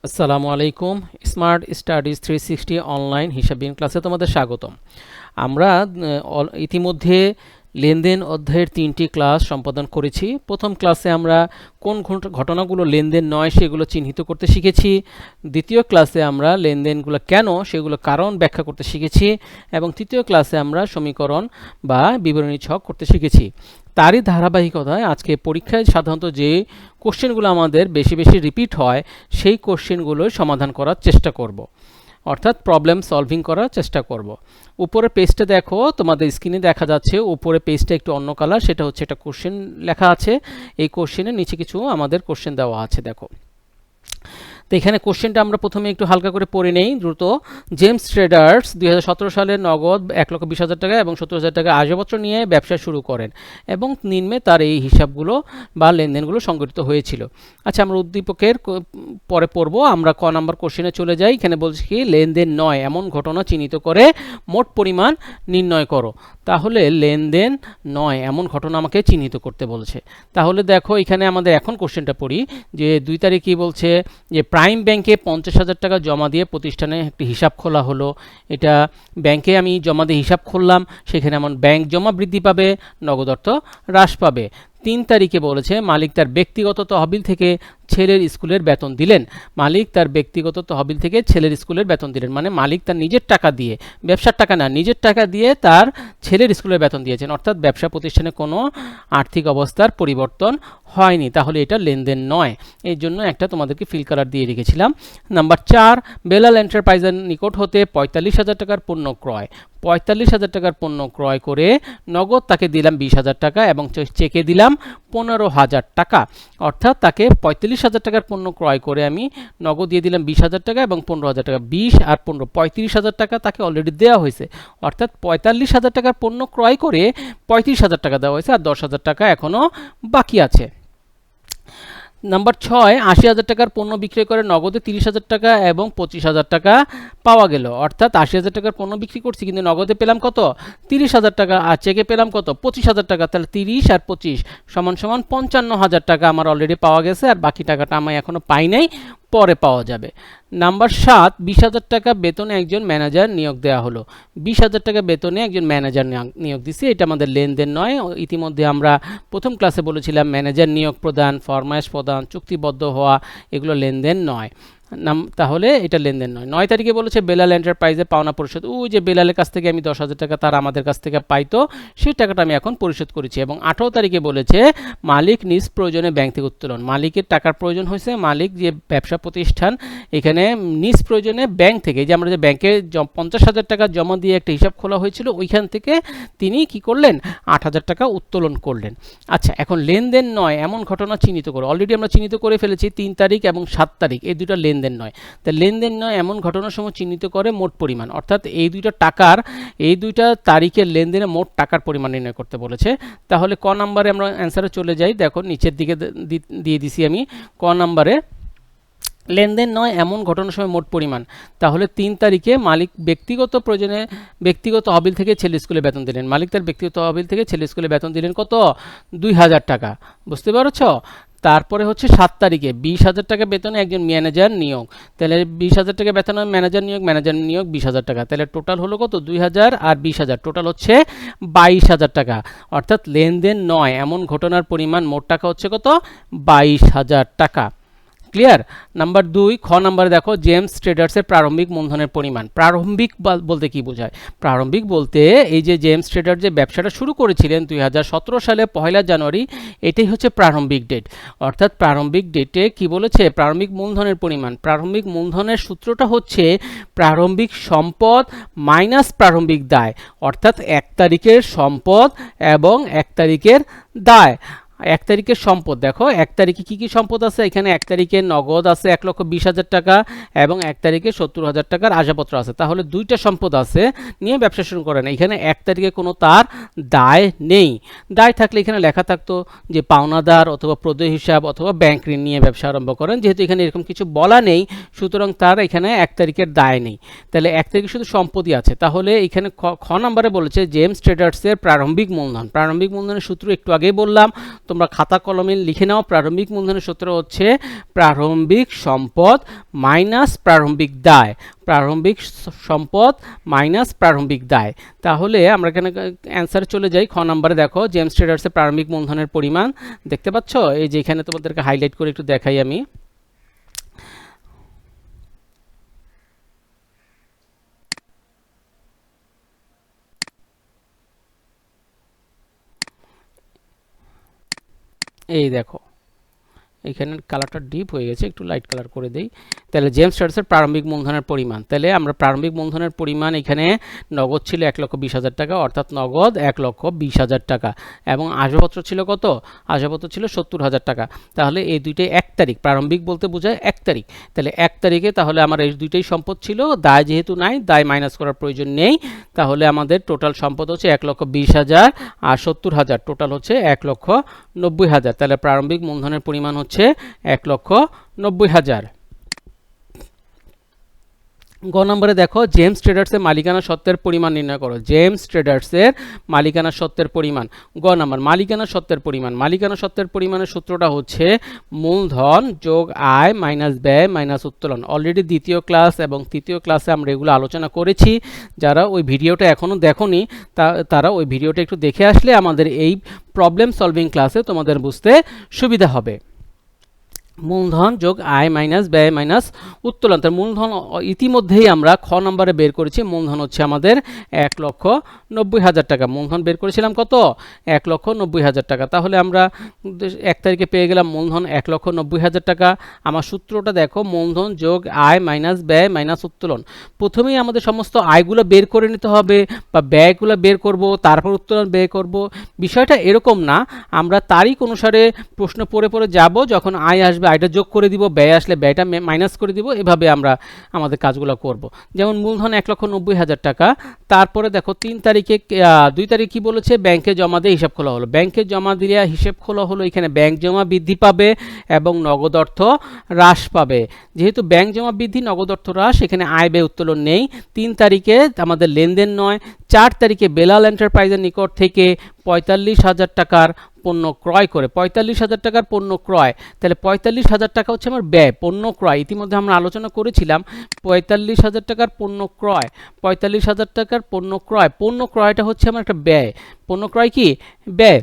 আসসালামু আলাইকুম। Smart studies 360 online হিসাববিহীন ক্লাসে তোমাদের স্বাগতম। আমরা ইতিমধ্যে লেনদেন অধ্যায়ের 3টি ক্লাস সম্পাদন করেছি। প্রথম ক্লাসে আমরা কোন ঘটনাগুলো লেনদেন নয় সেগুলো চিহ্নিত করতে শিখেছি। দ্বিতীয় ক্লাসে আমরা লেনদেনগুলো কেন সেগুলো কারণ ব্যাখ্যা করতে শিখেছি এবং তৃতীয় ক্লাসে আমরা সমীকরণ বা বিবরণী ছক করতে শিখেছি। তারই ধারাবাহিকতায় আজকে পরীক্ষায় সাধারণত যে কোশ্চেনগুলো আমাদের বেশি বেশি রিপিট হয় সেই কোশ্চেনগুলোর সমাধান করার চেষ্টা করব, অর্থাৎ প্রবলেম সলভিং করার চেষ্টা করব। উপরে পেজটা দেখো, তোমাদের স্ক্রিনে দেখা যাচ্ছে উপরে পেজটা একটু অন্য কালার, সেটা হচ্ছে একটা কোশ্চেন লেখা আছে। এই কোশ্চেনের নিচে কিছু আমাদের কোশ্চেন দেওয়া আছে দেখো। তো এখানে কোশ্চেনটা আমরা প্রথমে একটু হালকা করে পড়ে নেই দ্রুত। জেমস ট্রেডার্স 2017 সালে নগদ 1,20,000 টাকা এবং 70,000 টাকা আসবাবপত্র নিয়ে ব্যবসা শুরু করেন এবং নিম্নে তার এই হিসাবগুলো বা লেনদেনগুলো সংগঠিত হয়েছিল। আচ্ছা, আমরা উদ্দীপকের পরে পড়বো। আমরা ক নাম্বার কোশ্চেনে চলে যাই। এখানে বলছি কি, লেনদেন নয় এমন ঘটনা চিহ্নিত করে মোট পরিমাণ নির্ণয় করো। তাহলে লেনদেন নয় এমন ঘটনা আমাকে চিহ্নিত করতে বলছে। তাহলে দেখো এখানে আমাদের এখন কোশ্চেনটা পড়ি যে 2 তারিখ কি বলছে যে প্রাইম ব্যাংকে 50,000 টাকা জমা দিয়ে প্রতিষ্ঠানে একটি হিসাব খোলা হলো। এটা ব্যাংকে আমি জমা দিয়ে হিসাব খুললাম, সেখানে আমার ব্যাংক জমা বৃদ্ধি পাবে, নগদ অর্থ হ্রাস পাবে। 3 তারিখে বলেছে মালিক তার ব্যক্তিগত তহবিল থেকে ছেলের স্কুলের বেতন দিলেন। মালিক তার ব্যক্তিগত তহবিল থেকে ছেলের স্কুলের বেতন দিলেন, মানে মালিক তার নিজের টাকা দিয়ে, ব্যবসার টাকা না, নিজের টাকা দিয়ে তার ছেলের স্কুলের বেতন দিয়েছেন, অর্থাৎ ব্যবসা প্রতিষ্ঠানে কোনো আর্থিক অবস্থার পরিবর্তন হয়নি। তাহলে এটা লেনদেন নয়। এই জন্য একটা তোমাদেরকে ফিল কালার দিয়ে রেখেছিলাম। নাম্বার 4, বেলাল এন্টারপ্রাইজের নিকট হতে 45,000 টাকার পণ্য ক্রয়। 45,000 টাকার পণ্য ক্রয় করে নগদ তাকে দিলাম 20,000 টাকা এবং চেকে দিলাম 15,000 টাকা, অর্থাৎ তাকে 45,000 টাকার পণ্য ক্রয় করে আমি নগদ দিয়ে দিলাম 20,000 টাকা এবং 15,000 টাকা। 20 আর 15, 35,000 টাকা তাকে অলরেডি দেওয়া হয়েছে, অর্থাৎ 45,000 টাকার পণ্য ক্রয় করে 35,000 টাকা দেওয়া হয়েছে আর 10,000 টাকা এখনও বাকি আছে। নাম্বার 6, 80,000 টাকার পণ্য বিক্রয় করে নগদে 30,000 টাকা এবং 25,000 টাকা পাওয়া গেল, অর্থাৎ 80,000 টাকার পণ্য বিক্রি করছি কিন্তু নগদে পেলাম কত, 30,000 টাকা, আর চেকে পেলাম কত, 25,000 টাকা। তাহলে 30 আর 25 সমান সমান 55,000 টাকা আমার অলরেডি পাওয়া গেছে, আর বাকি টাকাটা আমি এখনও পাই নাই, পরে পাওয়া যাবে। নাম্বার 7, 20,000 টাকা বেতনে একজন ম্যানেজার নিয়োগ দেওয়া হলো। 20,000 টাকা বেতনে একজন ম্যানেজার নিয়োগ দিচ্ছে, এটা আমাদের লেনদেন নয়। ইতিমধ্যে আমরা প্রথম ক্লাসে বলেছিলাম ম্যানেজার নিয়োগ প্রদান, ফরমায়েশ প্রদান, চুক্তিবদ্ধ হওয়া, এগুলো লেনদেন নয়। তাহলে এটা লেনদেন নয়। 9 তারিখে বলেছে বেলাল এন্টারপ্রাইজে পাওনা পরিশোধ। ওই যে বেলালের কাছ থেকে আমি 10,000 টাকা তার আমাদের কাছ থেকে পাইতো, সেই টাকাটা আমি এখন পরিশোধ করেছি। এবং 18 তারিখে বলেছে মালিক নিজ প্রয়োজনে ব্যাংক থেকে উত্তোলন। মালিকের টাকার প্রয়োজন হয়েছে, মালিক যে ব্যবসা প্রতিষ্ঠান এখানে নিজ প্রয়োজনে ব্যাংক থেকে, যে আমরা যে ব্যাংকে 50,000 টাকা জমা দিয়ে একটা হিসাব খোলা হয়েছিল ওইখান থেকে তিনি কি করলেন, 8,000 টাকা উত্তোলন করলেন। আচ্ছা, এখন লেনদেন নয় এমন ঘটনা চিহ্নিত করো। অলরেডি আমরা চিহ্নিত করে ফেলেছি 3 তারিখ এবং 7 তারিখ, এই দুটো লেনদেন নয়। তা লেনদেন নয় এমন ঘটনাসমূহ চিহ্নিত করে মোট পরিমাণ, অর্থাৎ এই দুইটা তারিখের লেনদেনে মোট টাকার পরিমাণ নির্ণয় করতে বলেছে। তাহলে ক নাম্বারে আমরা অ্যান্সারে চলে যাই। দেখো নিচের দিকে দিয়ে দিছি আমি ক নাম্বারে, লেনদেন নয় এমন ঘটনার সময় মোট পরিমাণ। তাহলে 3 তারিখে মালিক ব্যক্তিগত প্রয়োজনে ব্যক্তিগত তহবিল থেকে ছেলে স্কুলে বেতন দিলেন। মালিক তার ব্যক্তিগত তহবিল থেকে ছেলে স্কুলে বেতন দিলেন কত, 2,000 টাকা। বুঝতে পারছ? তারপরে হচ্ছে 7 তারিখে 20,000 টাকা বেতনে একজন ম্যানেজার নিয়োগ। তাহলে 20,000 টাকা বেতনে ম্যানেজার নিয়োগ 20,000 টাকা। তাহলে টোটাল হলো কত, 2,000 আর 20,000, টোটাল হচ্ছে 22,000 টাকা। অর্থাৎ লেনদেন নয় এমন ঘটনার পরিমাণ মোট টাকা হচ্ছে কত, 22,000 টাকা। ক্লিয়ার? নাম্বার 2, খ নাম্বারে দেখো জেমস ট্রেডার্সের প্রারম্ভিক মূলধনের পরিমাণ। প্রারম্ভিক বলতে কি বোঝায়? প্রারম্ভিক বলতে এই যে জেমস ট্রেডার যে ব্যবসাটা শুরু করেছিলেন 2017 সালে 1 জানুয়ারি, এটাই হচ্ছে প্রারম্ভিক ডেট। অর্থাৎ প্রারম্ভিক ডেটে কি বলেছে, প্রারম্ভিক মূলধনের পরিমাণ। প্রারম্ভিক মূলধনের সূত্রটা হচ্ছে প্রারম্ভিক সম্পদ মাইনাস প্রারম্ভিক দায়, অর্থাৎ 1 তারিখের সম্পদ এবং 1 তারিখের দায়। 1 তারিখের সম্পদ দেখো, 1 তারিখে কি কি সম্পদ আছে, এখানে 1 তারিখে নগদ আছে 1,20,000 টাকা এবং 1 তারিখে 70,000 টাকার আসবাবপত্র আছে। তাহলে দুইটা সম্পদ আছে নিয়ে ব্যবসা শুরু করেন। এখানে 1 তারিখে কোনো তার দায় নেই। দায় থাকলে এখানে লেখা থাকতো যে পাওনাদার অথবা প্রদেয় হিসাব অথবা ব্যাংক ঋণ নিয়ে ব্যবসা আরম্ভ করেন। যেহেতু এখানে এরকম কিছু বলা নেই, সুতরাং তার এখানে 1 তারিখের দায় নেই। তাহলে 1 তারিখে শুধু সম্পদই আছে। তাহলে এখানে খ নাম্বারে বলেছে জেমস ট্রেডার্সের প্রারম্ভিক মূলধন। প্রারম্ভিক মূলধনের সূত্র একটু আগেই বললাম, তোমরা খাতা কলমে লিখে নাও। প্রারম্ভিক মূলধনের সূত্র হচ্ছে প্রারম্ভিক সম্পদ মাইনাস প্রারম্ভিক দায়, প্রারম্ভিক সম্পদ মাইনাস প্রারম্ভিক দায়। তাহলে আমরা এখানে অ্যান্সারে চলে যাই। খ নম্বরে দেখো জেমস ট্রেডার্সের প্রারম্ভিক মূলধনের পরিমাণ দেখতে পাচ্ছ, এই যে এখানে তোমাদেরকে হাইলাইট করে একটু দেখাই আমি। এই দেখো এখানে কালারটা ডিপ হয়ে গেছে, একটু লাইট কালার করে দেই। তাহলে জেমস ট্রেডার্সের প্রারম্ভিক মূলধনের পরিমাণ, তাহলে আমরা প্রারম্ভিক মূলধনের পরিমাণ এখানে নগদ ছিল 1,20,000 টাকা, অর্থাৎ নগদ 1,20,000 টাকা, এবং আসবাবপত্র ছিল কত? আসবাবপত্র ছিল 70,000 টাকা। তাহলে এই দুইটাই 1 তারিখ, প্রারম্ভিক বলতে বোঝায় 1 তারিখ। তাহলে 1 তারিখে তাহলে আমার এই দুইটাই সম্পদ ছিল, দায় যেহেতু নাই, দায় মাইনাস করার প্রয়োজন নেই, তাহলে আমাদের টোটাল সম্পদ হচ্ছে 1,20,000 আর 70,000, টোটাল হচ্ছে 1,90,000। তাহলে প্রারম্ভিক মূলধনের পরিমাণ হচ্ছে 1,90,000। গ নম্বরে দেখো জেমস ট্রেডার্সের মালিকানা সত্ত্বের পরিমাণ নির্ণয় করো। জেমস ট্রেডার্সের মালিকানা সত্ত্বের পরিমাণ। গ নম্বর মালিকানা সত্ত্বের পরিমাণ। মালিকানা সত্ত্বের পরিমাণের সূত্রটা হচ্ছে মূলধন যোগ আয় মাইনাস ব্যয় মাইনাস উত্তোলন। অলরেডি দ্বিতীয় ক্লাস এবং তৃতীয় ক্লাসে আমরা এগুলো আলোচনা করেছি। যারা ওই ভিডিওটা এখনও দেখোনি তারা ওই ভিডিওটা একটু দেখে আসলে আমাদের এই প্রবলেম সলভিং ক্লাসে তোমাদের বুঝতে সুবিধা হবে। মূলধন যোগ আয় মাইনাস ব্যয় মাইনাস উত্তোলন। তার মূলধন ইতিমধ্যেই আমরা খ নম্বরে বের করেছি। মূলধন হচ্ছে আমাদের 1,90,000 টাকা। মূলধন বের করেছিলাম কত? 1,90,000 টাকা। তাহলে আমরা 1 তারিখে পেয়ে গেলাম মূলধন 1,90,000 টাকা। আমার সূত্রটা দেখো, মূলধন যোগ আয় মাইনাস ব্যয় মাইনাস উত্তোলন। প্রথমেই আমাদের সমস্ত আয়গুলো বের করে নিতে হবে বা ব্যয়গুলো বের করব, তারপর উত্তোলন বের করব। বিষয়টা এরকম না, আমরা তারিখ অনুসারে প্রশ্ন পড়ে পড়ে যাব, যখন আয় আসবে আয়টা যোগ করে দিব, ব্যয় আসলে ব্যয়টা মাইনাস করে দিব, এভাবে আমরা আমাদের কাজগুলো করব। যেমন মূলধন 1,90,000 টাকা, তারপরে দেখো 3 তারিখে 2 তারিখ কি বলেছে? ব্যাংকে জমা দিয়ে হিসাব খোলা হলো। ব্যাংকে জমা দিয়ে হিসাব খোলা হলো, এখানে ব্যাংক জমা বৃদ্ধি পাবে এবং নগদ অর্থ হ্রাস পাবে। যেহেতু ব্যাংক জমা বৃদ্ধি নগদ অর্থ হ্রাস, এখানে আয় ব্যয় উত্তোলন নেই। 3 তারিখে আমাদের লেনদেন নয়। 4 তারিখে বেলাল এন্টারপ্রাইজের নিকট থেকে 45,000 টাকার পণ্য ক্রয় করে, 45,000 টাকার পণ্য ক্রয়, তাহলে 45,000 টাকা হচ্ছে আমার ব্যয়। পণ্য ক্রয় ইতিমধ্যে আমরা আলোচনা করেছিলাম, 45,000 টাকার পণ্য ক্রয়, 45,000 টাকার পণ্য ক্রয়, পণ্য ক্রয়টা হচ্ছে আমার একটা ব্যয়। পণ্য ক্রয় কি? ব্যয়।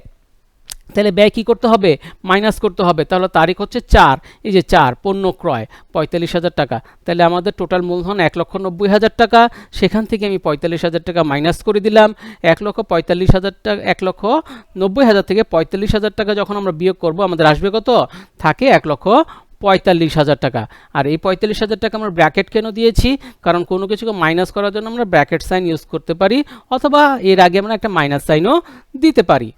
তাহলে ব্যয় কী করতে হবে? মাইনাস করতে হবে। তাহলে তারিখ হচ্ছে 4, এই যে 4, পণ্য ক্রয় 45,000 টাকা। তাহলে আমাদের টোটাল মূলধন 1,90,000 টাকা। সেখান থেকে আমি 45,000 টাকা মাইনাস করে দিলাম। 1,45,000 টাকা, 1,90,000 থেকে 45,000 টাকা যখন আমরা বিয়োগ করব, আমাদের আসবে কত? থাকে 1,45,000 টাকা। আর এই 45,000 টাকা আমরা ব্র্যাকেট কেন দিয়েছি? কারণ কোনো কিছুকে মাইনাস করার জন্য আমরা ব্র্যাকেট সাইন ইউজ করতে পারি, অথবা এর আগে আমরা একটা মাইনাস সাইনও দিতে পারি।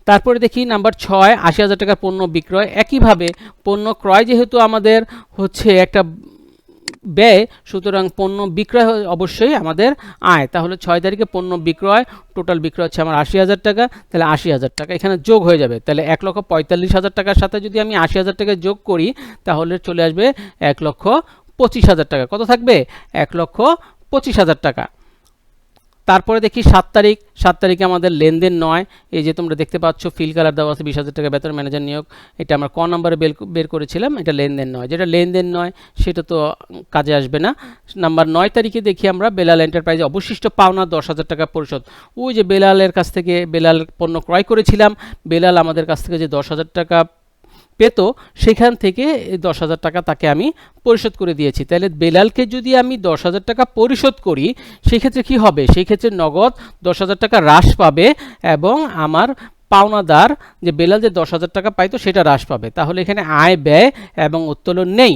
তারপরে দেখি নাম্বার 6, 80,000 টাকার পণ্য বিক্রয়। একইভাবে পণ্য ক্রয় যেহেতু আমাদের হচ্ছে একটা ব্যয়, সুতরাং পণ্য বিক্রয় অবশ্যই আমাদের আয়। তাহলে 6 তারিখে পণ্য বিক্রয়, টোটাল বিক্রয় হচ্ছে আমার 80,000 টাকা। তাহলে 80,000 টাকা এখানে যোগ হয়ে যাবে। তাহলে 1,45,000 টাকার সাথে যদি আমি 80,000 টাকা যোগ করি, তাহলে চলে আসবে 1,25,000 টাকা। কত থাকবে? 1,25,000 টাকা। তারপরে দেখি 7 তারিখ। 7 তারিখে আমাদের লেনদেন নয়। এই যে তোমরা দেখতে পাচ্ছ ফিল কালার দেওয়া আছে, 20,000 টাকা বেতন ম্যানেজার নিয়োগ। এটা আমরা ক নম্বরে বের করেছিলাম, এটা লেনদেন নয়। যেটা লেনদেন নয় সেটা তো কাজে আসবে না। নাম্বার 9 তারিখে দেখি আমরা বেলাল এন্টারপ্রাইজে অবশিষ্ট পাওনা 10,000 টাকা পরিশোধ। ওই যে বেলালের কাছ থেকে বেলাল পণ্য ক্রয় করেছিলাম, বেলাল আমাদের কাছ থেকে যে 10,000 টাকা পেত, সেখান থেকে 10,000 টাকা তাকে আমি পরিশোধ করে দিয়েছি। তাহলে বেলালকে যদি আমি 10,000 টাকা পরিশোধ করি, সেক্ষেত্রে কি হবে? সেই ক্ষেত্রে নগদ 10,000 টাকা হ্রাস পাবে এবং আমার পাওনাদার যে বেলাল যে 10,000 টাকা পাইতো সেটা হ্রাস পাবে। তাহলে এখানে আয় ব্যয় এবং উত্তোলন নেই।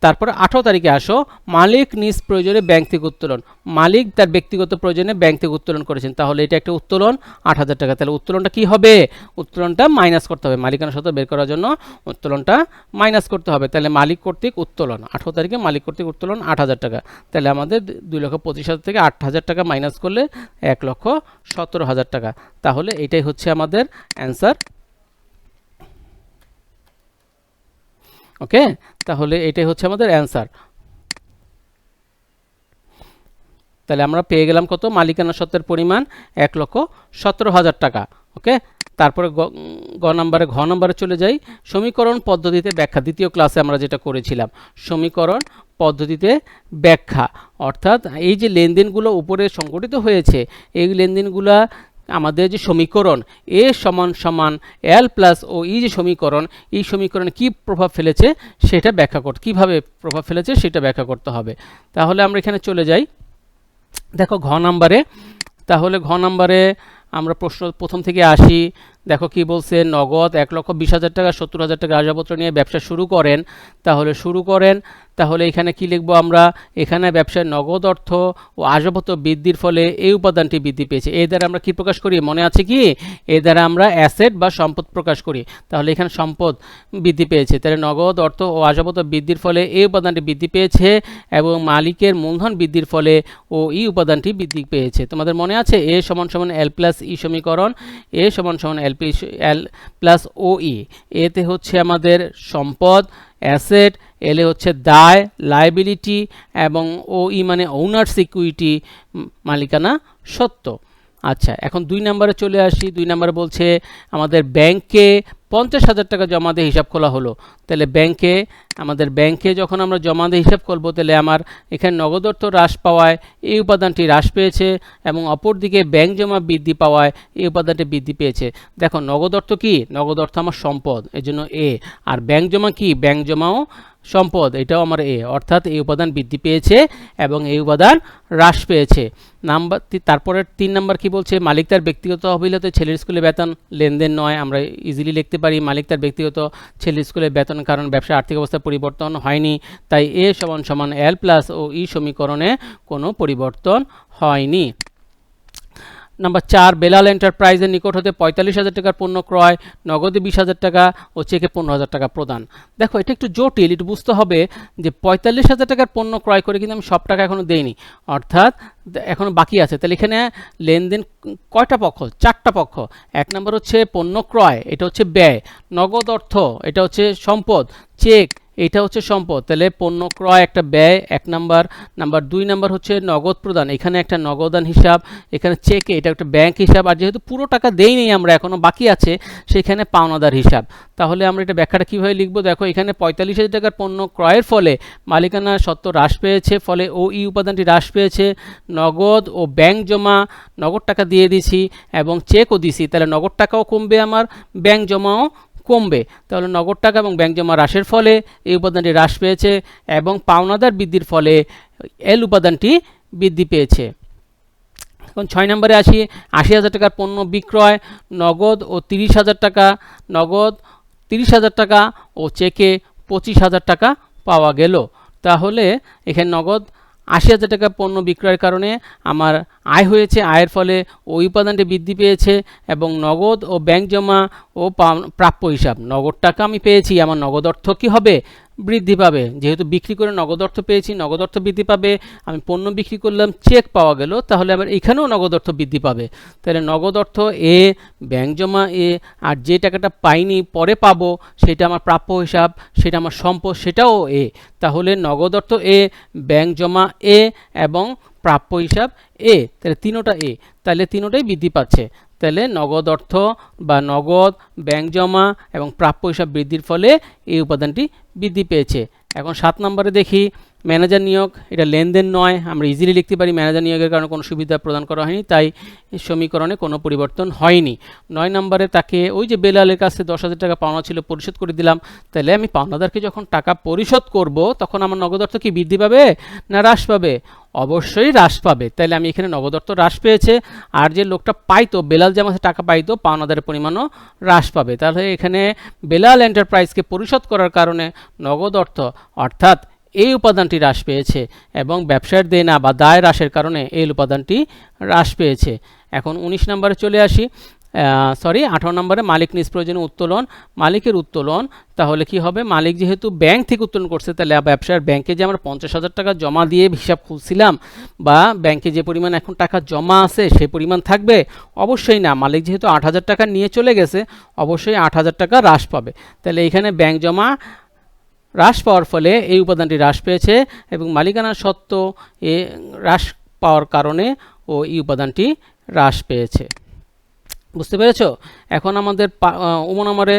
তারপরে 18 তারিখে আসো, মালিক নিজ প্রয়োজনে ব্যাংক থেকে উত্তোলন। মালিক তার ব্যক্তিগত প্রয়োজনে ব্যাংক থেকে উত্তোলন করেছেন, তাহলে এটা একটা উত্তোলন 8,000 টাকা। তাহলে উত্তোলনটা কি হবে? উত্তোলনটা মাইনাস করতে হবে। মালিকানা সত্ত্ব বের করার জন্য উত্তোলনটা মাইনাস করতে হবে। তাহলে মালিক কর্তৃক উত্তোলন 18 তারিখে মালিক কর্তৃক উত্তোলন 8,000 টাকা। তাহলে আমাদের 2,25,000 থেকে 8,000 টাকা মাইনাস করলে 1,17,000 টাকা। তাহলে এটাই হচ্ছে আমাদের অ্যান্সার। ওকে, তাহলে এটাই হচ্ছে আমাদের অ্যান্সার। তাহলে আমরা পেয়ে গেলাম কত? মালিকানা সত্ত্বের পরিমাণ 1,17,000 টাকা। ওকে, তারপরে ঘ নম্বরে চলে যাই, সমীকরণ পদ্ধতিতে ব্যাখ্যা। দ্বিতীয় ক্লাসে আমরা যেটা করেছিলাম, সমীকরণ পদ্ধতিতে ব্যাখ্যা, অর্থাৎ এই যে লেনদেনগুলো উপরে সংগঠিত হয়েছে, এই লেনদেনগুলো আমাদের যে সমীকরণ এ সমান সমান এল প্লাস ও ই যে সমীকরণ, এই সমীকরণে কী প্রভাব ফেলেছে সেটা ব্যাখ্যা করতে, কীভাবে প্রভাব ফেলেছে সেটা ব্যাখ্যা করতে হবে। তাহলে আমরা এখানে চলে যাই, দেখো ঘ নম্বরে। তাহলে ঘ নম্বরে আমরা প্রশ্ন প্রথম থেকে আসি। দেখো কি বলছে, নগদ 1,20,000 টাকা 70,000 টাকা আসবাবপত্র নিয়ে ব্যবসা শুরু করেন। তাহলে শুরু করেন, তাহলে এখানে কি লিখব আমরা, এখানে ব্যবসায় নগদ অর্থ ও আসবাবপত্র বৃদ্ধির ফলে এই উপাদানটি বৃদ্ধি পেয়েছে। এই দ্বারা আমরা কি প্রকাশ করি, মনে আছে কি, এই দ্বারা আমরা অ্যাসেট বা সম্পদ প্রকাশ করি। তাহলে এখানে সম্পদ বৃদ্ধি পেয়েছে, তাহলে নগদ অর্থ ও আসবাবপত্র বৃদ্ধির ফলে এই উপাদানটি বৃদ্ধি পেয়েছে এবং মালিকের মূলধন বৃদ্ধির ফলে ও ই উপাদানটি বৃদ্ধি পেয়েছে। তোমাদের মনে আছে এ সমান সমান এল প্লাস ই সমীকরণ, এ সমান সমান এল প্লাস ও ই। এতে হচ্ছে আমাদের সম্পদ অ্যাসেট, এলে হচ্ছে দায় লায়াবিলিটি, এবং ও ই মানে ওনার্স ইকুইটি মালিকানা সত্ত্ব। আচ্ছা, এখন 2 নম্বরে চলে আসি। 2 নম্বরে বলছে আমাদের ব্যাংকে 50,000 টাকা জমা দিয়ে হিসাব খোলা হলো। তাহলে আমাদের ব্যাংকে যখন আমরা জমা দিয়ে হিসাব করবো, তাহলে আমার এখানে নগদ অর্থ হ্রাস পাওয়ায় এই উপাদানটি হ্রাস পেয়েছে এবং অপরদিকে ব্যাংক জমা বৃদ্ধি পাওয়ায় এই উপাদানটি বৃদ্ধি পেয়েছে। দেখো নগদ অর্থ কি, নগদ অর্থ আমার সম্পদ, এই জন্য এ, আর ব্যাংক জমা কি, ব্যাংক জমাও সম্পদ, এটাও আমার এ, অর্থাৎ এই উপাদান বৃদ্ধি পেয়েছে এবং এই উপাদান হ্রাস পেয়েছে। তারপরে 3 নম্বর কি বলছে, মালিক তার ব্যক্তিগত তহবিলতে ছেলের স্কুলে বেতন লেনদেন নয়। আমরা ইজিলি লিখতে পারি মালিক তার ব্যক্তিগত ছেলের স্কুলে বেতন, কারণ ব্যবসার আর্থিক অবস্থা পরিবর্তন হয়নি, তাই এ সমান সমান এল প্লাস ও ই সমীকরণে কোনো পরিবর্তন হয়নি। নাম্বার 4, বেলাল এন্টারপ্রাইজের নিকট হতে 45,000 টাকার পণ্য ক্রয়, নগদে 20,000 টাকা ও চেকে 15,000 টাকা প্রদান। দেখো এটা একটু জটিল, একটু বুঝতে হবে যে 45,000 টাকার পণ্য ক্রয় করে কিন্তু আমি সব টাকা এখনও দেইনি, অর্থাৎ এখনও বাকি আছে। তাহলে এখানে লেনদেন কয়টা পক্ষ, 4টা পক্ষ। 1 নম্বর হচ্ছে পণ্য ক্রয়, এটা হচ্ছে ব্যয়, নগদ অর্থ এটা হচ্ছে সম্পদ, চেক এটা হচ্ছে সম্পদ। তাহলে পণ্য ক্রয় একটা ব্যয় 1 নাম্বার। নাম্বার 2 নাম্বার হচ্ছে নগদ প্রদান, এখানে একটা নগদান হিসাব, এখানে চেকে এটা একটা ব্যাংক হিসাব, আর যেহেতু পুরো টাকা দেই নেই আমরা, এখনও বাকি আছে, সেখানে পাওনাদার হিসাব। তাহলে আমরা এটা ব্যাখ্যাটা কীভাবে লিখবো, দেখো এখানে 45,000 টাকার পণ্য ক্রয়ের ফলে মালিকানা সত্ত্ব হ্রাস পেয়েছে, ফলে ও ই উপাদানটি হ্রাস পেয়েছে। নগদ ও ব্যাংক জমা, নগদ টাকা দিয়ে দিছি এবং চেকও দিছি, তাহলে নগদ টাকাও কমবে আমার, ব্যাংক জমাও কমবে। তাহলে নগদ টাকা এবং ব্যাংক জমা হ্রাসের ফলে এই উপাদানটি হ্রাস পেয়েছে এবং পাওনাদার বৃদ্ধির ফলে এল উপাদানটি বৃদ্ধি পেয়েছে। এখন 6 নম্বরে আসি, 80,000 টাকার পণ্য বিক্রয়, নগদ ও 30,000 টাকা, নগদ 30,000 টাকা ও চেকে 25,000 টাকা পাওয়া গেল। তাহলে এখানে নগদ 80,000 টাকা পণ্য বিক্রয়ের কারণে আমার আয় হয়েছে, আয়ের ফলে ওই উপাদানটি বৃদ্ধি পেয়েছে এবং নগদ ও ব্যাংক জমা ও প্রাপ্য হিসাব, নগদ টাকা আমি পেয়েছি, আমার নগদ অর্থ কী হবে, বৃদ্ধি পাবে। যেহেতু বিক্রি করে নগদ অর্থ পেয়েছি, নগদ অর্থ বৃদ্ধি পাবে। আমি পণ্য বিক্রি করলাম, চেক পাওয়া গেল, তাহলে আবার এখানেও নগদ অর্থ বৃদ্ধি পাবে। তাহলে নগদ অর্থ এ, ব্যাংক জমা এ, আর যে টাকাটা পাইনি পরে পাবো সেটা আমার প্রাপ্য হিসাব, সেটা আমার সম্পদ, সেটাও এ। তাহলে নগদ অর্থ এ, ব্যাংক জমা এ এবং প্রাপ্য হিসাব এ, তাহলে তিনোটা এ, তাহলে তিনোটাই বৃদ্ধি পাচ্ছে। তাহলে নগদ অর্থ বা নগদ, ব্যাংক জমা এবং প্রাপ্য হিসাব বৃদ্ধির ফলে এই উপাদানটি বৃদ্ধি পেয়েছে। এখন 7 নম্বরে দেখি, ম্যানেজার নিয়োগ, এটা লেনদেন নয়, আমরা ইজিলি লিখতে পারি ম্যানেজার নিয়োগের কারণে কোনো সুবিধা প্রদান করা হয়নি, তাই সমীকরণে কোনো পরিবর্তন হয়নি। 9 নম্বরে তাকে ওই যে বেলালের কাছে 10,000 টাকা পাওনা ছিল, পরিশোধ করে দিলাম। তাহলে আমি পাওনাদারকে যখন টাকা পরিশোধ করব, তখন আমার নগদ অর্থ কি বৃদ্ধি পাবে না হ্রাস পাবে? অবশ্যই হ্রাস পাবে। তাহলে আমি এখানে নগদ অর্থ হ্রাস পেয়েছে, আর যে লোকটা পাইতো, বেলাল যে আমার টাকা পাইতো, পাওনাদারের পরিমাণও হ্রাস পাবে। তাহলে এখানে বেলাল এন্টারপ্রাইজকে পরিশোধ করার কারণে নগদ অর্থ অর্থাৎ এই উপাদানটি হ্রাস পেয়েছে এবং ব্যবসার দেনা বা দায় হ্রাসের কারণে এই উপাদানটি হ্রাস পেয়েছে। এখন 19 নম্বরে চলে আসি, 18 নম্বরে মালিক নিজ প্রয়োজনে উত্তোলন, মালিকের উত্তোলন। তাহলে কি হবে, মালিক যেহেতু ব্যাংক থেকে উত্তোলন করছে, তাহলে ব্যবসার ব্যাংকে যে আমরা 50,000 টাকা জমা দিয়ে হিসাব খুলছিলাম বা ব্যাংকে যে পরিমাণ এখন টাকা জমা আছে সেই পরিমাণ থাকবে? অবশ্যই না। মালিক যেহেতু 8,000 টাকা নিয়ে চলে গেছে, অবশ্যই 8,000 টাকা হ্রাস পাবে। তাহলে এখানে ব্যাংক জমা হ্রাস পাওয়ার ফলে এই উপাদানটি হ্রাস পেয়েছে এবং মালিকানা সত্ত্ব এ হ্রাস পাওয়ার কারণে ও এই উপাদানটি হ্রাস পেয়েছে। বুঝতে পেরেছো? এখন আমাদের ওমন আমারে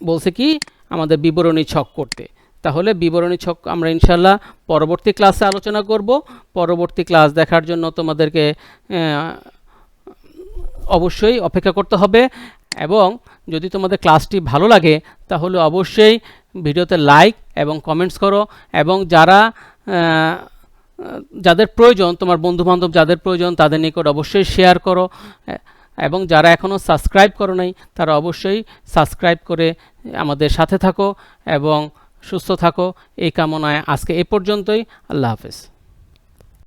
বলছে কি আমাদের বিবরণী ছক করতে। তাহলে বিবরণী ছক আমরা ইনশাল্লাহ পরবর্তী ক্লাসে আলোচনা করব। পরবর্তী ক্লাস দেখার জন্য তোমাদেরকে অবশ্যই অপেক্ষা করতে হবে। এবং যদি তোমাদের ক্লাসটি ভালো লাগে তাহলে অবশ্যই ভিডিওতে লাইক এবং কমেন্টস করো, এবং যাদের প্রয়োজন, তোমার বন্ধুবান্ধব যাদের প্রয়োজন তাদের নিকট অবশ্যই শেয়ার করো, এবং যারা এখনও সাবস্ক্রাইব করো নাই তারা অবশ্যই সাবস্ক্রাইব করে আমাদের সাথে থাকো এবং সুস্থ থাকো। এই কামনায় আজকে এ পর্যন্তই। আল্লাহ হাফেজ।